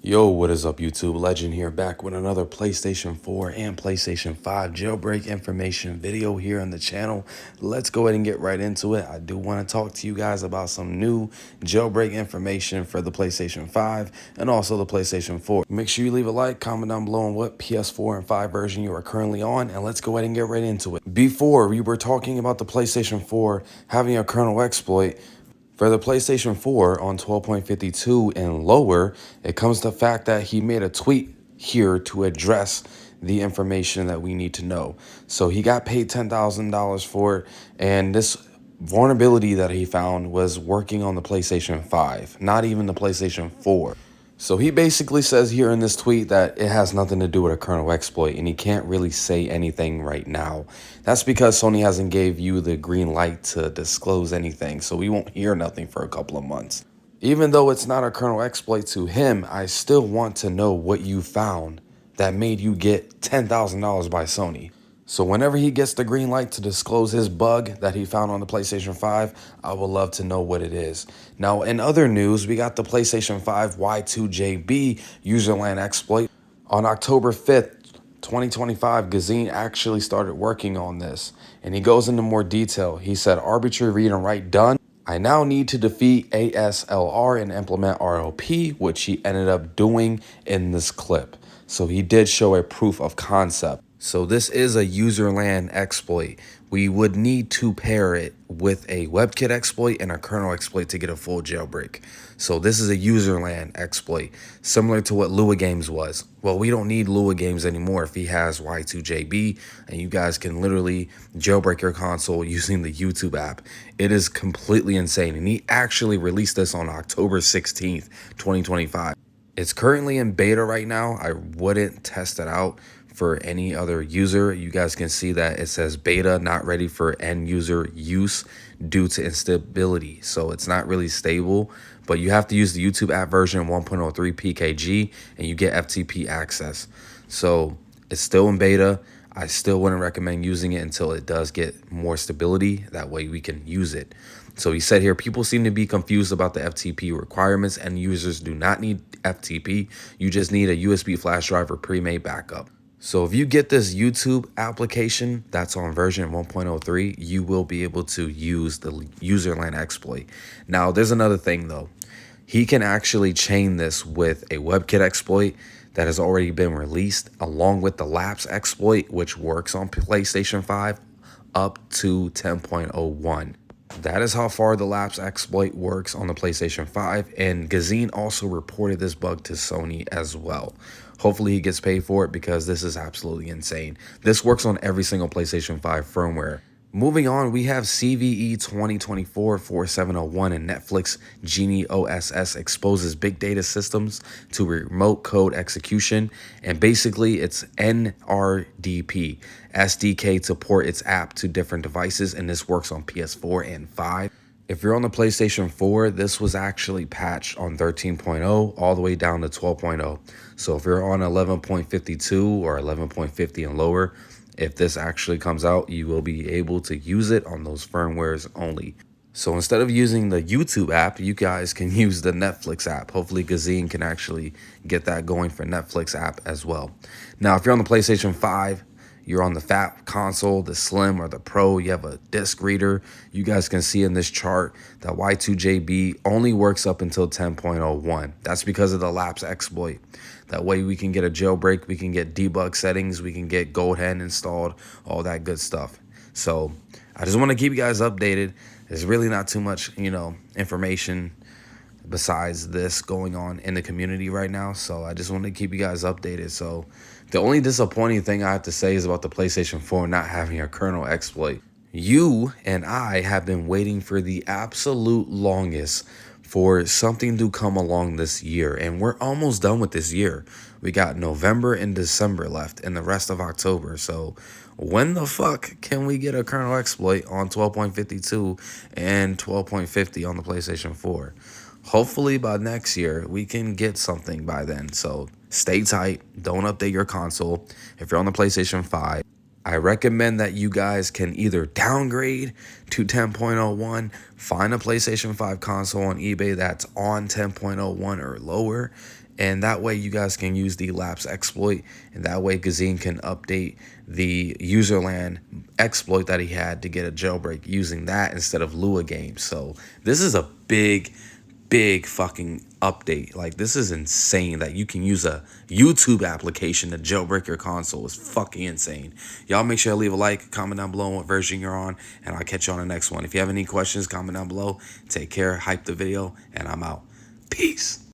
Yo, what is up YouTube? Legend here, back with another PlayStation 4 and PlayStation 5 jailbreak information video here on the channel. Let's go ahead and get right into it. I do want to talk to you guys about some new jailbreak information for the PlayStation 5 and also the PlayStation 4. Make sure you leave a like, comment down below on what PS4 and 5 version you are currently on, and let's go ahead and get right into it. Before, we were talking about the PlayStation 4 having a kernel exploit. For the PlayStation 4 on 12.52 and lower, it comes to the fact that he made a tweet here to address the information that we need to know. So he got paid $10,000 for it, and this vulnerability that he found was working on the PlayStation 5, not even the PlayStation 4. So he basically says here in this tweet that it has nothing to do with a kernel exploit, and he can't really say anything right now. That's because Sony hasn't gave you the green light to disclose anything, so we won't hear nothing for a couple of months. Even though it's not a kernel exploit to him, I still want to know what you found that made you get $10,000 by Sony. So whenever he gets the green light to disclose his bug that he found on the PlayStation 5, I would love to know what it is. Now, in other news, we got the PlayStation 5 Y2JB USERLAND exploit. On October 5th, 2025, Gezine actually started working on this, and he goes into more detail. He said, arbitrary read and write done. I now need to defeat ASLR and implement RLP, which he ended up doing in this clip. So he did show a proof of concept. So this is a USERLAND exploit. We would need to pair it with a WebKit exploit and a kernel exploit to get a full jailbreak. So this is a USERLAND exploit, similar to what Lua Games was. Well, we don't need Lua Games anymore if he has Y2JB, and you guys can literally jailbreak your console using the YouTube app. It is completely insane, and he actually released this on October 16th, 2025. It's currently in beta right now. I wouldn't test it out for any other user. You guys can see that it says beta, not ready for end user use due to instability. So it's not really stable, but you have to use the YouTube app version 1.03 PKG and you get FTP access. So it's still in beta. I still wouldn't recommend using it until it does get more stability. That way we can use it. So he said here, people seem to be confused about the FTP requirements, and users do not need FTP. You just need a USB flash drive or pre-made backup. So if you get this YouTube application that's on version 1.03, you will be able to use the USERLAND exploit. Now, there's another thing though. He can actually chain this with a WebKit exploit that has already been released, along with the lapse exploit, which works on PlayStation 5 up to 10.01. That is how far the lapse exploit works on the PlayStation 5, and Gezine also reported this bug to Sony as well. Hopefully he gets paid for it because this is absolutely insane. This works on every single PlayStation 5 firmware. Moving on, we have CVE 2024-4701 and Netflix Genie OSS exposes big data systems to remote code execution. And basically, it's NRDP SDK to port its app to different devices, and this works on PS4 and 5. If you're on the PlayStation 4, this was actually patched on 13.0 all the way down to 12.0. So if you're on 11.52 or 11.50 and lower, if this actually comes out, you will be able to use it on those firmwares only. So instead of using the YouTube app, you guys can use the Netflix app. Hopefully Gezine can actually get that going for Netflix app as well. Now, if you're on the PlayStation 5, you're on the fat console, the slim or the pro, you have a disc reader. You guys can see in this chart that Y2JB only works up until 10.01. That's because of the lapse exploit. That way we can get a jailbreak, we can get debug settings, we can get Goldhen installed, all that good stuff. So I just want to keep you guys updated. There's really not too much, information besides this going on in the community right now. So I just want to keep you guys updated. So the only disappointing thing I have to say is about the PlayStation 4 not having a kernel exploit. You and I have been waiting for the absolute longest for something to come along this year, and we're almost done with this year. We got November and December left and the rest of October. So when the fuck can we get a kernel exploit on 12.52 and 12.50 on the PlayStation 4? Hopefully by next year we can get something by then. So stay tight, don't update your console. If you're on the PlayStation 5, I recommend that you guys can either downgrade to 10.01, find a PlayStation 5 console on eBay that's on 10.01 or lower, and that way you guys can use the lapse exploit, and that way Gezine can update the userland exploit that he had to get a jailbreak using that instead of Lua games. So this is a big fucking update. Like, this is insane that you can use a YouTube application to jailbreak your console. Is fucking insane. Y'all make sure to leave a like, comment down below what version you're on, and I'll catch you on the next one. If you have any questions, comment down below. Take care, hype the video, and I'm out. Peace.